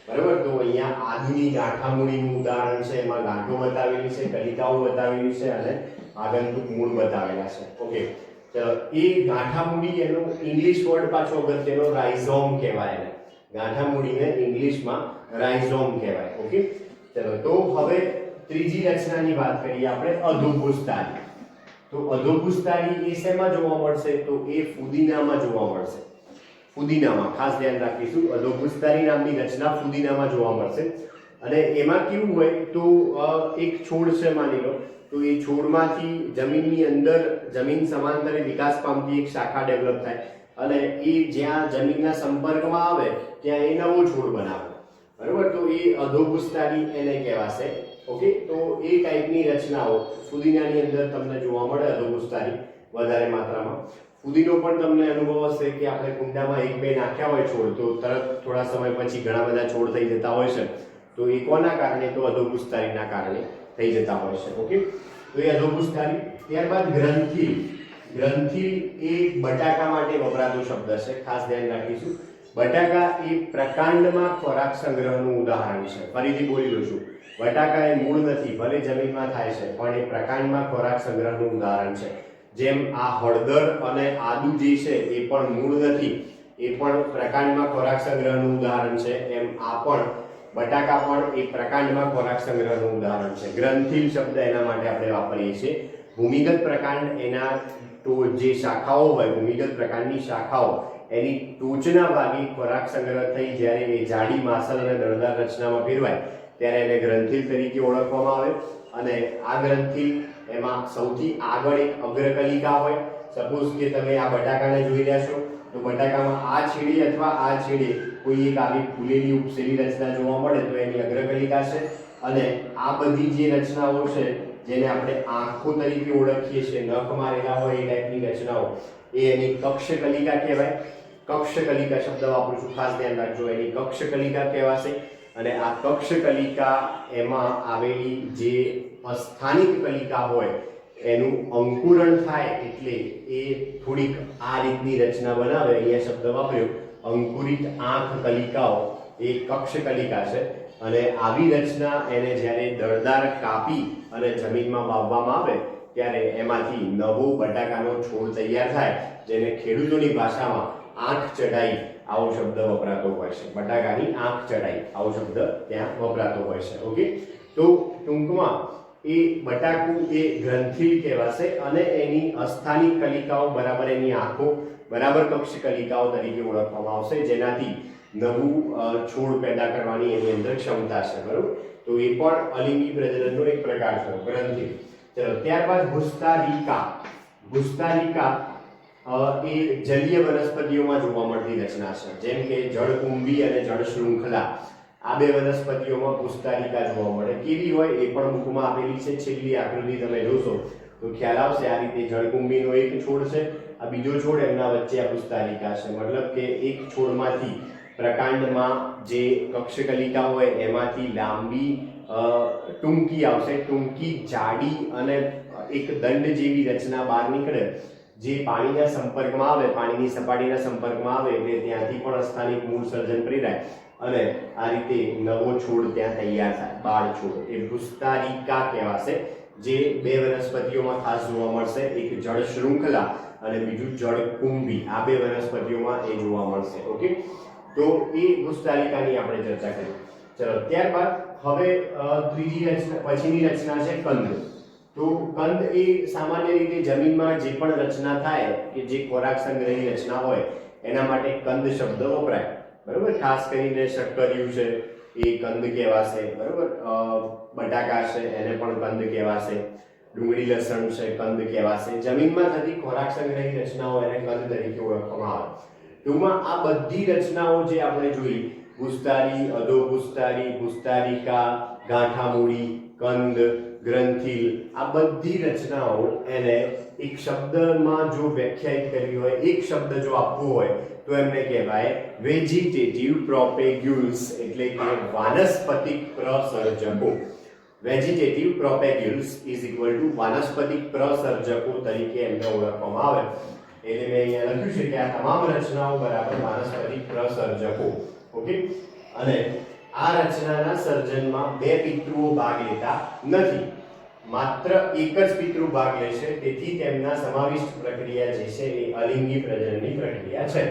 બરાબર તો અહીંયા આદુની ગાંઠામૂળીનું ઉદાહરણ છે એમાં ગાંઠો બતાવેલી છે કલિકાઓ બતાવેલી છે અને આગંતુક મૂળ બતાવેલા છે ઓકે ચલો એ ગાંઠામૂળી એનો ઇંગ્લિશ વર્ડ પાછો અગત્યનો રાઇઝોમ કહેવાય એને ગાંઠામૂળીને ઇંગ્લિશમાં રાઇઝોમ કહેવાય ઓકે ચલો તો હવે ત્રીજી રચનાની વાત કરીએ આપણે અધોભૂસ્તારી તો અધોભૂસ્તારી એ શેમાં જોવા મળશે તો એ ફુદીનામાં જોવા મળશે ફુદીનામાં ખાસ ધ્યાન રાખીશું અધોભૂસ્તારી નામની રચના ફુદીનામાં જોવા મળશે અને એમાં કેવું હોય તો એક છોડ છે માની લો તો એ છોડમાંથી જમીનની અંદર જમીન સમાંતરે વિકાસ પામતી એક શાખા ડેવલપ થાય અને એ જ્યાં જમીનના સંપર્કમાં આવે ત્યાં એ નવો છોડ બનાવે બરાબર તો એ અધોભૂસ્તારી એને કહેવાશે ઓકે તો એ ટાઈપની રચનાઓ ફુદીનાની અંદર તમને જોવા મળે અધોભૂસ્તારી વધારે માત્રામાં ફુદીનો પણ તમને અનુભવ હશે કે આપણે કુંડામાં એક બે નાખ્યા હોય છોડ તો તરત થોડા સમય પછી ઘણા બધા છોડ થઈ જતા હોય છે તો એ કોના કારણે તો અધોભૂસ્તારીના કારણે થઈ જતા હોય છે ઓકે તો એ અધોપુષ્ઠાની. ત્યારબાદ ગ્રંથિલ. ગ્રંથિલ એ બટાકા માટે વપરાતો શબ્દ છે, ખાસ ધ્યાન રાખીશું. બટાકા એ પ્રકાંડમાં ખોરાક સંગ્રહનું ઉદાહરણ છે. ફરીથી બોલી દઉં છું, બટાકા એ મૂળ નથી, ભલે જમીનમાં થાય છે, પણ એ પ્રકાંડમાં ખોરાક સંગ્રહનું ઉદાહરણ છે. જેમ આ હળદર અને આદુ જે છે એ પણ મૂળ નથી, એ પણ પ્રકાંડમાં ખોરાક સંગ્રહનું ઉદાહરણ છે, એમ આ પણ બટાકા પણ એ પ્રકાંડમાં ખોરાક સંગ્રહનું ઉદાહરણ છે. ગ્રંથિલ શબ્દ એના માટે આપણે વાપરીએ છીએ. ભૂમિગત પ્રકાંડ એના તો જે શાખાઓ હોય, ભૂમિગત પ્રકાંડની શાખાઓ એની ટોચના ભાગે ખોરાક સંગ્રહ થઈ જ્યારે એ જાડી માસલ અને દળદાર રચનામાં ફેરવાય ત્યારે એને ગ્રંથિલ તરીકે ઓળખવામાં આવે. અને આ ગ્રંથિલ એમાં સૌથી આગળ એક અગ્રકલિકા હોય. સપોઝ કે તમે આ બટાકાને જોઈ રહ્યા છો, તો બટાકામાં આ છેડે અથવા આ છેડે કોઈ એક આવી ફૂલેલી ઉપસેલી રચના જોવા મળે તો એની અગ્રકલિકા છે. અને આ બધી જે રચનાઓ છે જેને આપણે આંખો તરીકે ઓળખીએ છીએ, નખ મારેલા હોય એ ટાઈપની રચનાઓ, એ એની કક્ષકલિકા કહેવાય. કક્ષકલિકા શબ્દ વાપરું છું, ખાસ ધ્યાન રાખજો, એની કક્ષકલિકા કહેવાશે. અને આ કક્ષકલિકા એમાં આવેલી જે અસ્થાનિક કલિકા હોય એનું અંકુરણ થાય એટલે એ થોડીક આ રીતની રચના બનાવે. અહીંયા શબ્દ વાપર્યો અંકુરિત આંખ કલિકાઓ, એ કક્ષકલિકા છે. અને આવી રચના એને જ્યારે દળદાર કાપી અને જમીનમાં વાવવામાં આવે ત્યારે એમાંથી નવો બટાકાનો છોડ તૈયાર થાય, જેને ખેડૂતોની ભાષામાં આંખ ચઢાઈ આવો શબ્દ વપરાતો હોય છે. બટાકાની આંખ ચઢાઈ આવો શબ્દ ત્યાં વપરાતો હોય છે. ઓકે, તો ટૂંકમાં એ બટાકું એ ગ્રંથિલ કહેવાશે અને એની અસ્થાનિક કલિકાઓ બરાબર એની આંખો બરાબર કક્ષ કલિકાઓ તરીકે ઓળખવામાં આવશે, જેનાથી નવું છોડ પેદા કરવાની એની અંદર ક્ષમતા છે. બરોબર, તો એ પણ અલિંગી પ્રજનનનો એક પ્રકાર છે, ગ્રંથિલ. ચલો, ત્યારબાદ ભૂસ્તારિકા. ભૂસ્તારિકા એ જલીય વનસ્પતિઓમાં જોવા મળતી રચના છે. જેમ કે જળકુંભી અને જળ શૃંખલા, આ બે વનસ્પતિઓમાં ભૂસ્તારિકા જોવા મળે. કેવી હોય એ પણ બુકમાં આપેલી છે. છેલ્લી આકૃતિ તમે જોશો તો ખ્યાલ આવશે. આ રીતે જળકુંભીનો એક છોડ છે, આ બીજો છોડ, એમના વચ્ચે આ ભૂસ્તારિકા છે. મતલબ કે એક છોડમાંથી પ્રકાંડમાં જે કક્ષકલિકા હોય એમાંથી લાંબી ટૂંકી આવશે, ટૂંકી જાડી અને એક દંડ જેવી રચના બહાર નીકળે, જે પાણીના સંપર્કમાં આવે, પાણીની સપાટીના સંપર્કમાં આવે એટલે ત્યાંથી પણ અસ્થાનિક મૂળ સર્જન પ્રેરાય અને આ રીતે નવો છોડ ત્યાં તૈયાર થાય, બાળ છોડ. એ ભૂસ્તારિકા કહેવાશે, જે બે વનસ્પતિઓમાં ખાસ જોવા મળશે. એક જળ શૃંખલા અને બીજું જળકુંભી, આ બે વનસ્પતિઓમાં એ જોવા મળશે. ઓકે, તો એ ભૂસ્તારિકાની આપણે ચર્ચા કરી. ચલો, ત્યારબાદ હવે ત્રીજી રચના, પછીની રચના છે કંદ. તો કંદ એ સામાન્ય રીતે જમીનમાં જે પણ રચના થાય કે જે ખોરાક સંગ્રહની રચના હોય એના માટે કંદ શબ્દ વપરાય. બરોબર, ખાસ કરીને શક્કરિયું છે એ કંદ કહેવાશે. બરોબર, બટાકા છે એને પણ કંદ કહેવાશે. ડુંગળી લસણ છે કંદ કહેવાશે. જમીનમાં થતી ખોરાક સંગ્રહની રચનાઓ એને કંદ તરીકે ઓળખવામાં આવે. ટૂંકમાં આ બધી રચનાઓ જે આપણે જોઈ, ભૂસ્તારી, અધોભૂસ્તારી, ભૂસ્તારિકા, ગાંઠામૂળી, કંદ, ગ્રંથિલ, આ બધી રચનાઓ એને એક શબ્દમાં જો વ્યાખ્યાયિત કરવી હોય, એક શબ્દ જો આપવો હોય તો એમને કહેવાય વેજીટેટિવ પ્રોપેગ્યુલ્સ, એટલે કે વાનસ્પતિક પ્રસર્જકો. વેજીટેટિવ પ્રોપેગ્યુલ્સ ઇઝ ઇક્વલ ટુ વાનસ્પતિક પ્રસર્જકો તરીકે એમને ઓળખવામાં આવે. એટલે મેં અહીંયા લખ્યું છે કે આ તમામ રચનાઓ બરાબર વાનસ્પતિક પ્રસર્જકો. ઓકે, અને આ રચનાના સર્જનમાં બે પિતૃઓ ભાગ લેતા નથી, માત્ર એક જ પિતૃ ભાગ લેશે. તેથી તેમના સમાવિષ્ટ પ્રક્રિયા જે છે એ અલિંગી પ્રજનનની પ્રક્રિયા છે.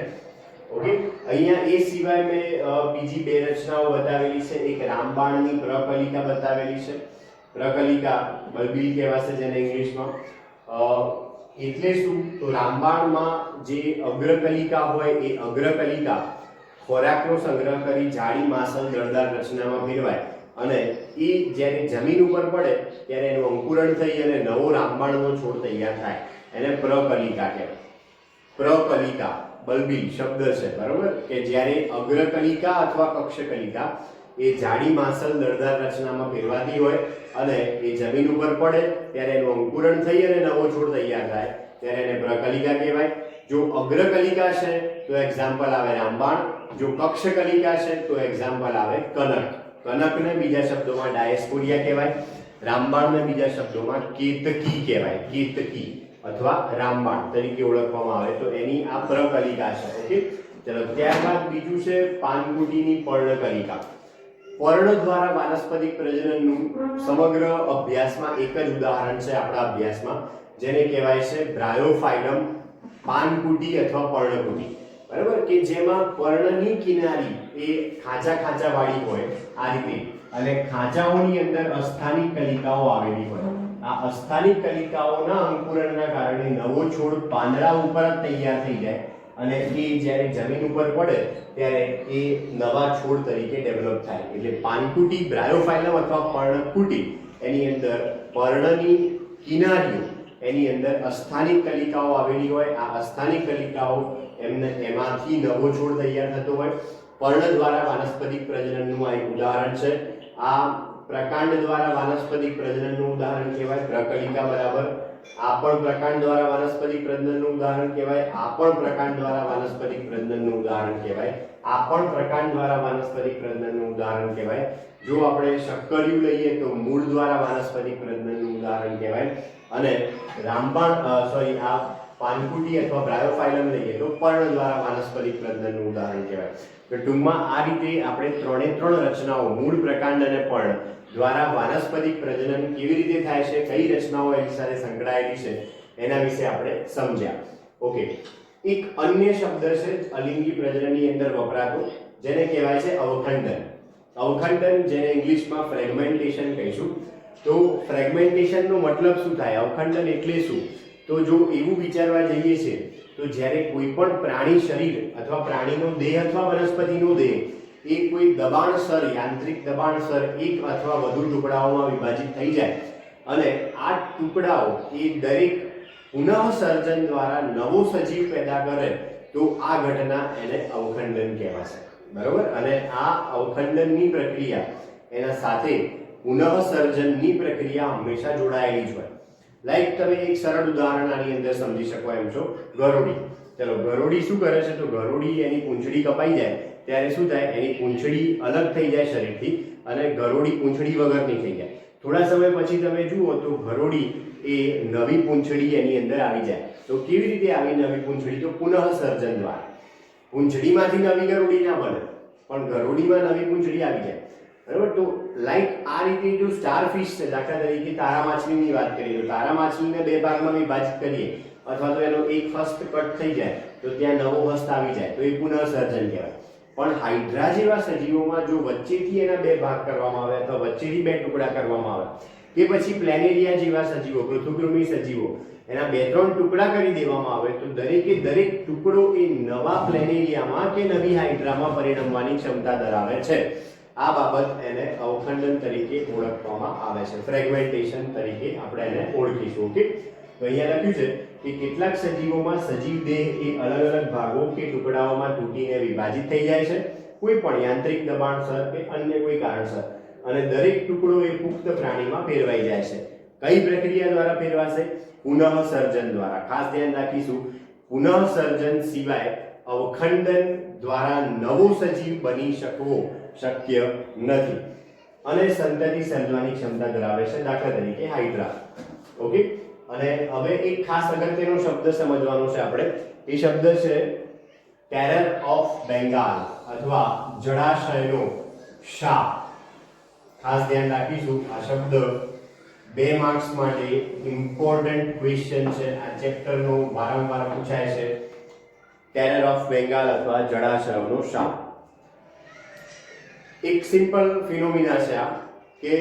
ઓકે, અહીંયા એ સિવાય મેં બીજી બે રચનાઓ બતાવેલી છે. એક રામબાણની પ્રકલિકા બતાવેલી છે. પ્રકલિકા બલ્બિલ કહેવાશે જેને ઇંગ્લિશમાં. એટલે શું, તો રામબાણમાં જે અગ્રકલિકા હોય એ અગ્રકલિકા ખોરાકનો સંગ્રહ કરી જાડી માસલ દળદાર રચનામાં ફેરવાય અને એ જ્યારે જમીન ઉપર પડે ત્યારે એનું અંકુરણ થઈ અને નવો રામબાણનો છોડ તૈયાર થાય, એને પ્રકલિકા કહેવાય. પ્રકલિકા બલ્બિલ શબ્દ છે. બરોબર, કે જ્યારે અગ્રકલિકા અથવા કક્ષકલિકા એ જાડી માસલ દળદાર રચનામાં ફેરવાતી હોય અને એ જમીન ઉપર પડે ત્યારે એનું અંકુરણ થઈ અને નવો છોડ તૈયાર થાય ત્યારે એને પ્રકલિકા કહેવાય. જો અગ્રકલિકા છે તો એક્ઝામ્પલ આવે રામબાણ. જો કક્ષકલિકા છે તો એક્ઝામ્પલ આવે કનક. કનકને બીજા શબ્દોમાં ડાયસ્પોરિયા કહેવાય. રામબાણને બીજા શબ્દોમાં કેતકી કહેવાય, કેતકી અથવા રામબાણ તરીકે ઓળખવામાં આવે તો એની આ પ્રકલિકા છે. ઓકે, ચલો ત્યારબાદ બીજું છે પાનગુટીની પર્ણકલિકા. પર્ણ દ્વારા વાનસ્પતિક પ્રજનનનું સમગ્ર અભ્યાસમાં એક જ ઉદાહરણ છે આપણા અભ્યાસમાં, જેને કહેવાય છે બ્રાયોફાઇલમ પાનકુટી અથવા પર્ણકુટી. બરાબર, કે જેમાં પર્ણની કિનારી એ ખાંચા ખાંચા વાળી હોય આ રીતે, અને ખાંચાઓની અંદર અસ્થાનિક કલિકાઓ આવેલી હોય. આ અસ્થાનિક કલિકાઓના અંકુરણના કારણે નવો છોડ પાંદડા ઉપર જ તૈયાર થઈ જાય અને એ જ્યારે જમીન ઉપર પડે ત્યારે એ નવા છોડ તરીકે ડેવલપ થાય. એટલે પાનકુટી બ્રાયોફાઇલમ અથવા પર્ણકુટી એની અંદર પર્ણની કિનારીઓ એની અંદર અસ્થાનિક કલિકાઓ આવેલી હોય. આ અસ્થાનિક કલિકાઓ એમાંથી નવો છોડ તૈયાર થતો હોય. પર્ણ દ્વારા વાનસ્પતિક પ્રજનનનું આ એક ઉદાહરણ છે. આ પ્રકાંડ દ્વારા વાનસ્પતિક પ્રજનનનું ઉદાહરણ કહેવાય પ્રકલિકા બરાબર. આ પણ પ્રકાંડ દ્વારા વાનસ્પતિક પ્રજનનનું ઉદાહરણ કહેવાય. આ પણ પ્રકાંડ દ્વારા વાનસ્પતિક પ્રજનનનું ઉદાહરણ કહેવાય. આ પણ પ્રકાંડ દ્વારા વાનસ્પતિક પ્રજનનનું ઉદાહરણ કહેવાય. જો આપણે શક્કરિયું લઈએ તો મૂળ દ્વારા વાનસ્પતિક પ્રજનનનું ઉદાહરણ કહેવાય. અને આ પાનકુટી અથવા બ્રાયોફાઇલમ લઈએ તો પર્ણ દ્વારા વાનસ્પતિક પ્રજનનનું ઉદાહરણ કહેવાય. તો ટૂંકમાં આ રીતે આપણે ત્રણે ત્રણ રચનાઓ મૂળ, પ્રકાંડ અને પર્ણ દ્વારા વાનસ્પતિક પ્રજનન કેવી રીતે થાય છે, કઈ રચનાઓ એની સાથે સંકળાયેલી છે એના વિશે આપણે સમજ્યા. ઓકે, એક અન્ય શબ્દ છે અલિંગી પ્રજનનની અંદર વપરાતો, જેને કહેવાય છે અવખંડન. અવખંડન, જેને ઇંગ્લિશમાં ફ્રેગમેન્ટેશન કહીશું. તો ફ્રેગમેન્ટેશનનો મતલબ શું થાય, અવખંડન એટલે શું? તો જો એવું વિચારવા જઈએ છે તો જ્યારે કોઈ પણ પ્રાણી શરીર અથવા પ્રાણીનો દેહ અથવા વનસ્પતિનો દેહ એ કોઈ દબાણસર, યાંત્રિક દબાણસર એક અથવા વધુ ટુકડાઓમાં વિભાજિત થઈ જાય અને આ ટુકડાઓ એ દરેક પુનઃસર્જન દ્વારા નવો સજીવ પેદા કરે તો આ ઘટના એને અવખંડન કહેવાશે. બરોબર, અને આ અવખંડનની પ્રક્રિયા એના સાથે પુનઃસર્જનની પ્રક્રિયા હંમેશા જોડાયેલી જ હોય. લાઈક તમે એક સરળ ઉદાહરણ આની અંદર સમજી શકો એમ છો, ગરોળી. ચલો, ગરોળી શું કરે છે? તો ગરોળી એની પૂંછડી કપાઈ જાય ત્યારે શું થાય, એની પૂંછડી અલગ થઈ જાય શરીરથી અને ગરોળી પૂંછડી વગરની થઈ જાય. થોડા સમય પછી તમે જુઓ તો ગરોળી એ નવી પૂંછડી એની અંદર આવી જાય. તો કેવી રીતે આવી નવી પૂંછડી? તો પુનઃસર્જન દ્વારા. પૂંછડીમાંથી નવી ગરોળી ના બને, પણ ગરોળીમાં નવી પૂંછડી આવી જાય. બરાબર, તો લાઈક આ રીતે જો સ્ટારફિશ છે, દાખલા તરીકે તારા માછલીની વાત કરીએ તો તારા માછલીને બે ભાગમાં વિભાજિત કરીએ અથવા તો એનો એક હસ્ત કટ થઈ જાય તો ત્યાં નવો હસ્ત આવી જાય તો એ પુનઃસર્જન કહેવાય. પણ હાઇડ્રા જેવા સજીવોમાં જો વચ્ચેથી એના બે ભાગ કરવામાં આવે અથવા વચ્ચેથી બે ટુકડા કરવામાં આવે કે પછી પ્લેનેરિયા જેવા સજીવો, પૃથુકૃમિ સજીવો, એના બે ત્રણ ટુકડા કરી દેવામાં આવે તો દરેકે દરેક ટુકડો એ નવા પ્લેનેરિયામાં કે નવી હાઇડ્રામાં પરિણમવાની ક્ષમતા ધરાવે છે. આ બાબત એને અવખંડન તરીકે ઓળખવામાં આવે છે, ફ્રેગમેન્ટેશન તરીકે આપણે એને ઓળખીશું. ઓકે, તો અહીંયા લખ્યું છે કે કેટલાક સજીવોમાં સજીવ દેહ એ અલગ અલગ ભાગો કે ટુકડાઓમાં તૂટીને વિભાજિત થઈ જાય છે, કોઈ પણ યાંત્રિક દબાણસર કે અન્ય કોઈ કારણસર, અને દરેક ટુકડો એ પુખ્ત પ્રાણીમાં ફેરવાઈ જાય છે. કઈ પ્રક્રિયા દ્વારા ફેરવાશે? પુનઃસર્જન દ્વારા. ખાસ ધ્યાન રાખીશું, પુનઃસર્જન સિવાય અવખંડન દ્વારા નવો સજીવ બની શક્ય નથી અને સંતતિ સર્જવાની ક્ષમતા ધરાવે છે, દાખલા તરીકે હાઇડ્રા. ઓકે, અને હવે એક ખાસ અગત્યનો શબ્દ સમજવાનો છે આપણે. એ શબ્દ છે ટેરર ઓફ બેંગાલ અથવા જળાશયનો શાપ. ખાસ ધ્યાન રાખીશું, આ શબ્દ 2 માર્ક્સ માટે ઇમ્પોર્ટન્ટ ક્વેશ્ચન છે. આ ચેપ્ટરનો વારંવાર પૂછાય છે. ટેરર ઓફ બેંગાલ અથવા જળાશયનો શાપ એક સિમ્પલ ફિનોમિના છે આ, કે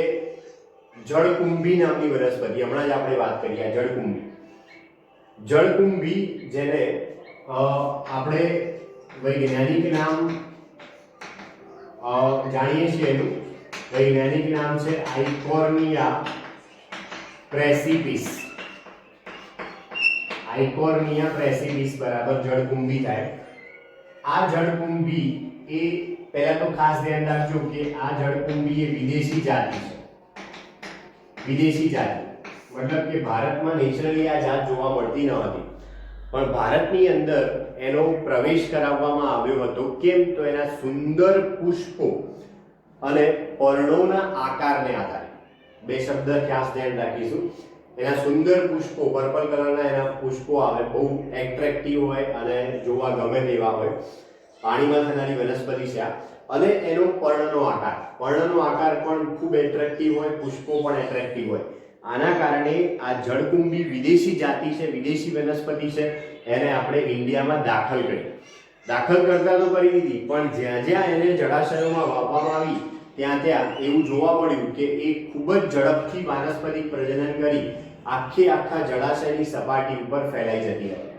જળકુંભી નામની વનસ્પતિ, હમણાં જ આપણે વાત કરી આ જળકુંભી. જળકુંભી જેને આપણે વૈજ્ઞાનિક નામ જાણીએ છીએ, એનું વૈજ્ઞાનિક નામ છે આઇકોર્નિયા પ્રેસિપિસ. આઇકોર્નિયા પ્રેસિપિસ બરાબર જળકુંભી થાય. આ જળકુંભી એ પહેલા તો ખાસ ધ્યાન રાખજો કે આ જળકુંભી એ વિદેશી જાતિ છે. વિદેશી જાતિ મતલબ કે ભારતમાં નેચરલી આ જાત જોવા મળતી ન હતી, પણ ભારતની અંદર એનો પ્રવેશ કરાવવામાં આવ્યો હતો. કેમ? તો એના સુંદર પુષ્પો અને પર્ણોના આકારને આધારે. બે શબ્દ ખાસ ધ્યાન રાખીશું. એના સુંદર પુષ્પો, પર્પલ કલરના એના પુષ્પો આવે, બહુ એટ્રેક્ટિવ હોય અને જોવા ગમે તેવા હોય. પાણીમાં થનારી વનસ્પતિ છે આ. અને એનો પર્ણનો આકાર પણ ખૂબ એટ્રેક્ટિવ હોય, પુષ્પો પણ એટ્રેક્ટિવ હોય. આના કારણે આ જળકુંભી વિદેશી જાતિ છે, વિદેશી વનસ્પતિ છે, એને આપણે ઇન્ડિયામાં દાખલ કરતા તો કરી દીધી, પણ જ્યાં જ્યાં એને જળાશયોમાં વાવવામાં આવી ત્યાં એવું જોવા મળ્યું કે એ ખૂબ જ ઝડપથી વાનસ્પતિક પ્રજનન કરી આખા જળાશયની સપાટી ઉપર ફેલાઈ જતી હતી.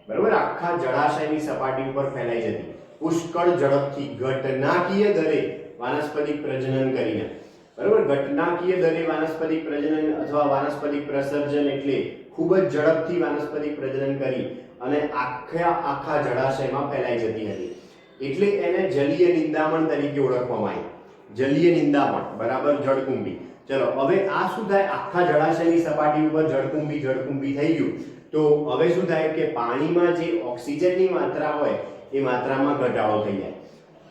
બરાબર, આખા જળાશયની સપાટી ઉપર ફેલાઈ જતી, પુષ્કળ ઝડપથી ઘટનાકીય દરે વાનસ્પતિક પ્રજનન કરીને. બરાબર, ઘટનાકીય દરે વાનસ્પતિક પ્રજનન અથવા વાનસ્પતિક પ્રસર્જન એટલે ખૂબ જ ઝડપથી વાનસ્પતિક પ્રજનન કરી અને આખા જળાશયમાં ફેલાઈ જતી હતી. એટલે એને જલીય નિંદામણ તરીકે ઓળખવામાં આવી. જલીય નિંદામણ બરાબર જળકુંભી. ચલો હવે આ શું થાય, આખા જળાશયની સપાટી ઉપર જળકુંભી થઈ ગયું તો હવે શું થાય કે પાણીમાં જે ઓક્સિજનની માત્રા હોય એ માત્રામાં ઘટાડો થઈ જાય.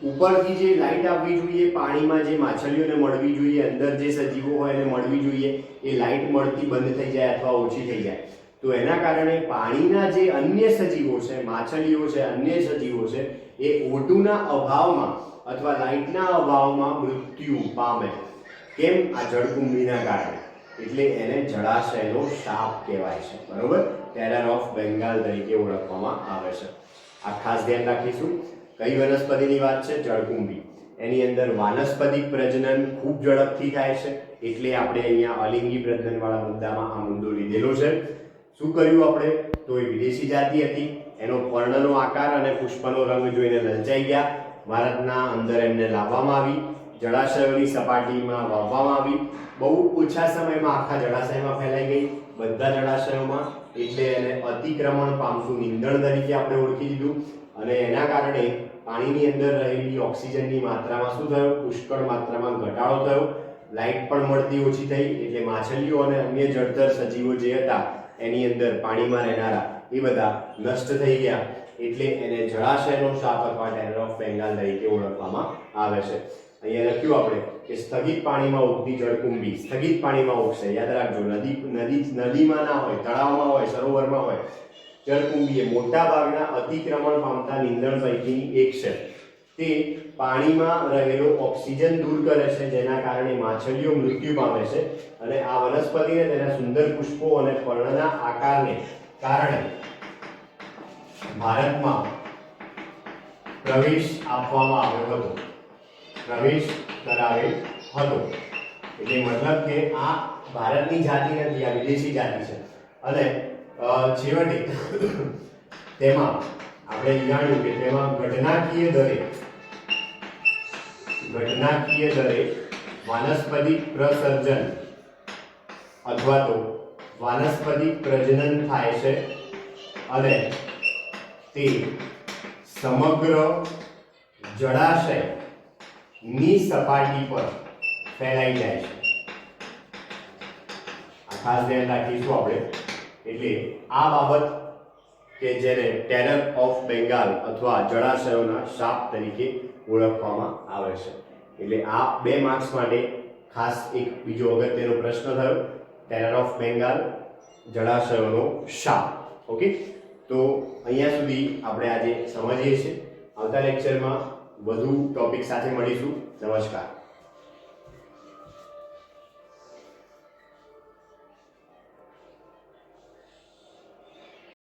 ઉપરથી જે લાઈટ આવવી જોઈએ, પાણીમાં જે માછલીઓને મળવી જોઈએ, અંદર જે સજીવો હોય એને મળવી જોઈએ, એ લાઈટ મળતી બંધ થઈ જાય અથવા ઓછી થઈ જાય. તો એના કારણે પાણીના જે અન્ય સજીવો છે, માછલીઓ છે, અન્ય સજીવો છે, એ O2ના અભાવમાં અથવા લાઈટના અભાવમાં મૃત્યુ પામે. કેમ? આ જળકુંભીના કારણે. એટલે એને જળાશયનો શાપ કહેવાય છે. બરોબર, ટેરર ઓફ બેંગાલ તરીકે ઓળખવામાં આવે છે. આ ખાસ ધ્યાન રાખીશું. કઈ વનસ્પતિની વાત છે? જળકુંભી. એની અંદર વાનસ્પતિક પ્રજનન ખૂબ ઝડપથી થાય છે, એટલે આપણે અહીંયા અલિંગી પ્રજનન વાળા મુદ્દામાં આ મુદ્દો લીધેલો છે. શું કર્યું આપણે? તો એ વિદેશી જાતિ હતી, એનો પર્ણનો આકાર અને પુષ્પનો રંગ જોઈને લલચાઈ ગયા. ભારતના અંદર એમને લાવવામાં આવી, જળાશયોની સપાટીમાં વાવવામાં આવી, બહુ ઓછા સમયમાં આખા જળાશયમાં ફેલાઈ ગઈ, બધા જળાશયોમાં. એટલે એને અતિક્રમણ પામતું નીંદણ તરીકે આપણે ઓળખી દીધું. અને એના કારણે પાણીની અંદર રહેલી ઓક્સિજનની માત્રામાં શું થયું? પુષ્કળ માત્રામાં ઘટાડો થયો. લાઈટ પણ મળતી ઓછી થઈ, એટલે માછલીઓ અને અન્ય જળચર સજીવો જે હતા એની અંદર પાણીમાં રહેનારા એ બધા નષ્ટ થઈ ગયા. એટલે એને જળાશયનો શાપ અથવા ટેરર ઓફ બેંગાલ તરીકે ઓળખવામાં આવે છે. અહીંયા લખ્યું આપણે કે સ્થગિત પાણીમાં ઉગતી જળકુંભી, સ્થગિત પાણીમાં ઉગશે. યાદ રાખજો, નદીમાં ના હોય, તળાવમાં હોય, સરોવરમાં હોય. જળકુંભી એ મોટા ભાગના અતિક્રમણ પામતા નીંદણ પૈકીની એક છે. તે પાણીમાં રહેલો ઓક્સિજન દૂર કરે છે, જેના કારણે માછલીઓ મૃત્યુ પામે છે. અને આ વનસ્પતિને તેના સુંદર પુષ્પો અને પર્ણના આકારને કારણે ભારતમાં પ્રવેશ આપવામાં આવ્યો હતો, પ્રવેશ કરાવેલ હતો. એટલે મતલબ કે આ ભારતની જાતિ નથી, આ વિદેશી જાતિ છે. અને છેવટે તેમાં આપણે જાણ્યું કે તેમાં ઘટનાકીય દરે વાનસ્પતિક પ્રસર્જન અથવા તો વાનસ્પતિક પ્રજનન થાય છે અને તે સમગ્ર જળાશયની સપાટી પર ફેલાઈ જાય છે. આ ખાસ ધ્યાન રાખીશું આપણે. એટલે આ બાબત કે જેને ટેરર ઓફ બેંગાલ અથવા જળાશયોના શાપ તરીકે ઓળખવામાં આવે છે. એટલે આ 2 માર્ક્સ માટે ખાસ એક બીજો અગત્યનો પ્રશ્ન થયો, ટેરર ઓફ બેંગાલ, જળાશયોનો શાપ. ઓકે, તો અહીંયા સુધી આપણે આજે સમજીએ છીએ. આવતા લેક્ચરમાં વધુ ટોપિક સાથે મળીશું. નમસ્કાર.